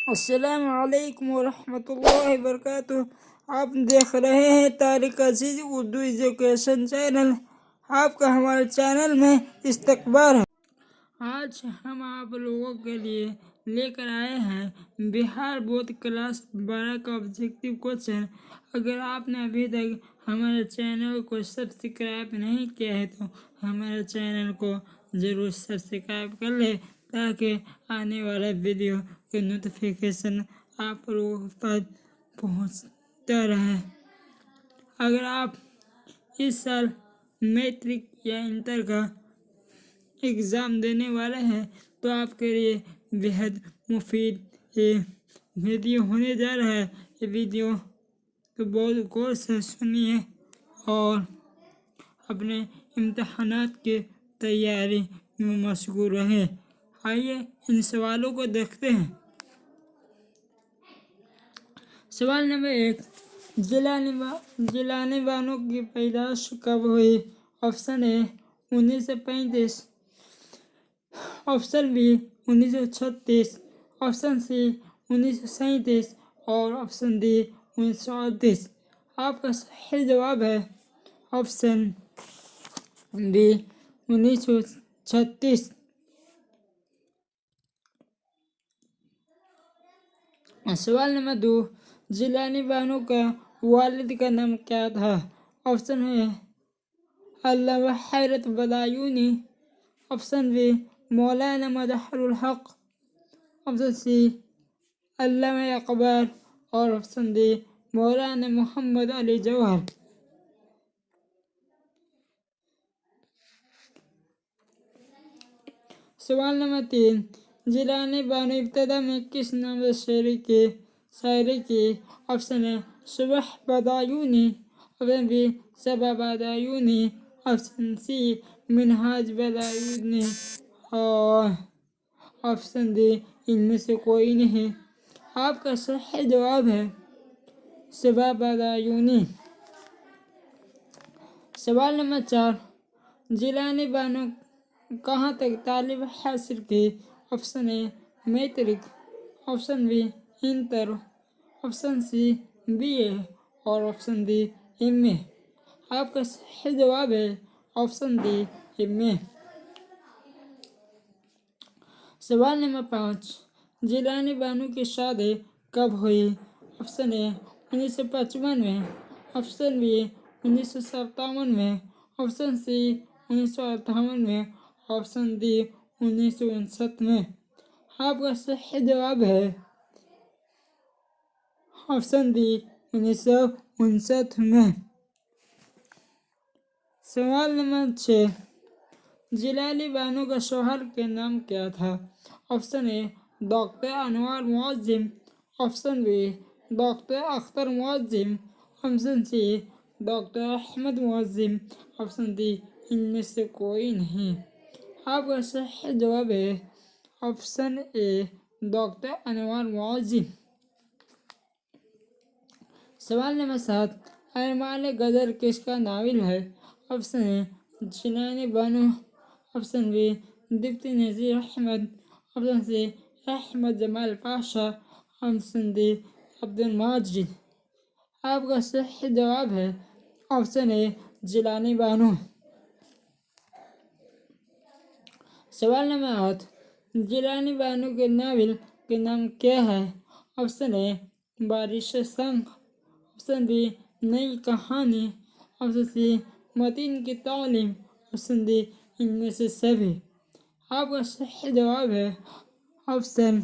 السلام علیکم ورحمۃ اللہ وبرکاتہ۔ آپ دیکھ رہے ہیں طارق عزیز اردو ایجوکیشن چینل۔ آپ کا ہمارے چینل میں استقبال ہے۔ آج ہم آپ لوگوں کے لیے لے کر آئے ہیں بہار بورڈ کلاس 12 کا آبجیکٹیو کوسچن۔ اگر آپ نے ابھی تک ہمارے چینل کو سبسکرائب نہیں کیا ہے تو ہمارے چینل کو ضرور سبسکرائب کر لیں تاکہ آنے والا ویڈیو کے نوٹیفیکیشن آپ لوگوں پر پہنچتا رہے۔ اگر آپ اس سال میٹرک یا انٹر کا ایگزام دینے والے ہیں تو آپ کے لیے بہت مفید یہ ویڈیو ہونے جا رہا ہے۔ یہ ویڈیو تو بہت غور سے سنیے اور اپنے امتحانات کی تیاری میں مشغول رہیں۔ آئیے ان سوالوں کو دیکھتے ہیں۔ سوال نمبر 1، جیلانی بانو کی پیدائش کب ہوئی؟ آپشن اے 1935، آپشن بی 1936، آپشن سی 1937 اور آپشن ڈی 1938۔ آپ کا صحیح جواب ہے آپشن بی 1936۔ سوال نمبر 2، جیلانی بانو کا والد کا نام کیا تھا؟ آپشن اے علامہ حیرت بدایونی، آپشن بی مولانا مظہر الحق، آپشن سی علامہ اقبال اور آپشن ڈی مولانا محمد علی جوہر۔ سوال نمبر 3، جیلانی بانو ابتدا میں کس نام سے شاعری کی؟ آپشن اے صبح بدایونی، آپشن بی صبا بدایونی، آپشن سی منہاج بدایونی اور آپشن ڈی ان میں سے کوئی نہیں۔ آپ کا صحیح جواب ہے صبا بدایونی۔ سوال نمبر 4، جیلانی بانو کہاں تک تعلیم حاصل کی؟ Option A matric, option B inter, option C B A اور آپشن ڈی ایم اے۔ آپ کا صحیح جواب ہے آپشن ڈی ایم اے۔ سوال نمبر 5، جیلانی بانو کی شادی کب ہوئی؟ آپشن اے 1955 میں، آپشن بی 1957 میں، آپشن سی 1958 میں، آپشن ڈی 1959 میں۔ آپ کا صحیح جواب ہے آپشن ڈی 1959 میں۔ سوال نمبر 6، جیلانی بانو کا شوہر کا نام کیا تھا؟ آپشن اے ڈاکٹر انور معظم، آپشن بی ڈاکٹر اختر معظم، آپشن سی ڈاکٹر احمد معظم، آپشن ڈی ان میں سے کوئی نہیں۔ آپ کا صحیح جواب ہے آپشن اے ڈاکٹر انور معظم۔ سوال نمبر 7، ارمان غدر کس کا ناول ہے؟ Option A Jilani Bano, option B deputy Nazir Ahmad, option C Ahmad Jamal Pasha, option D Abdul Majid. آپ کا صحیح جواب ہے آپشن اے جیلانی بانو۔ سوال نمبر 8، جیلانی بانو کے ناول کا نام کیا ہے؟ آپشن اے بارش شنکھ، آپشن بی نئی کہانی، آپشن سی متین کی تعلیم، آپشن ڈی ان میں سے سبھی۔ آپ کا صحیح جواب ہے آپشن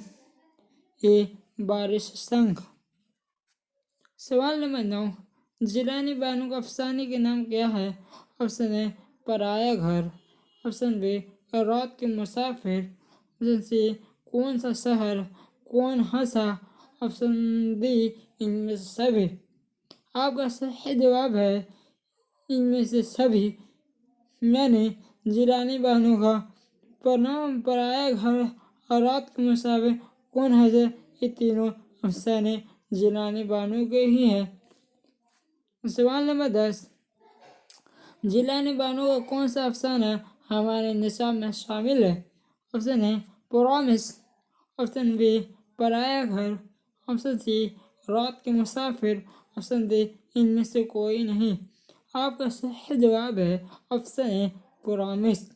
اے بارش شنکھ۔ سوال نمبر 9، جیلانی بانو کا افسانے کا نام کیا ہے؟ آپشن اے پرایا گھر، آپشن بی رات کے مسافر، آپشن سی کون سا شہر کون ہنسا، آپشن ڈی ان میں سے سبھی۔ آپ کا صحیح جواب ہے ان میں سے سبھی، یعنی جیلانی بانو کا پرایا گھر اور رات کے مسافر کون ہنسا یہ تینوں افسانے جیلانی بانو کے ہی ہیں۔ سوال نمبر 10، جیلانی بانو کا کون سا افسانہ ہمارے نصاب میں شامل ہے؟ آپشن اے پرامس، آپشن بی پرایا گھر، آپشن سی رات کے مسافر، آپشن ڈی ان میں سے کوئی نہیں۔ آپ کا صحیح جواب ہے آپشن اے پرامس۔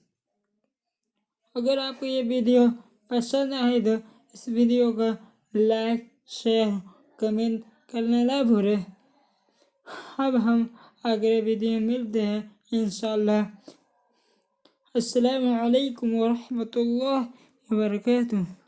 اگر آپ کو یہ ویڈیو پسند آئے تو اس ویڈیو کو لائک، شیئر، کمنٹ کرنا نہ بھولیں۔ اب ہم اگلے ویڈیو میں ملتے ہیں انشاءاللہ۔ السلام علیکم ورحمۃ اللہ وبرکاتہ۔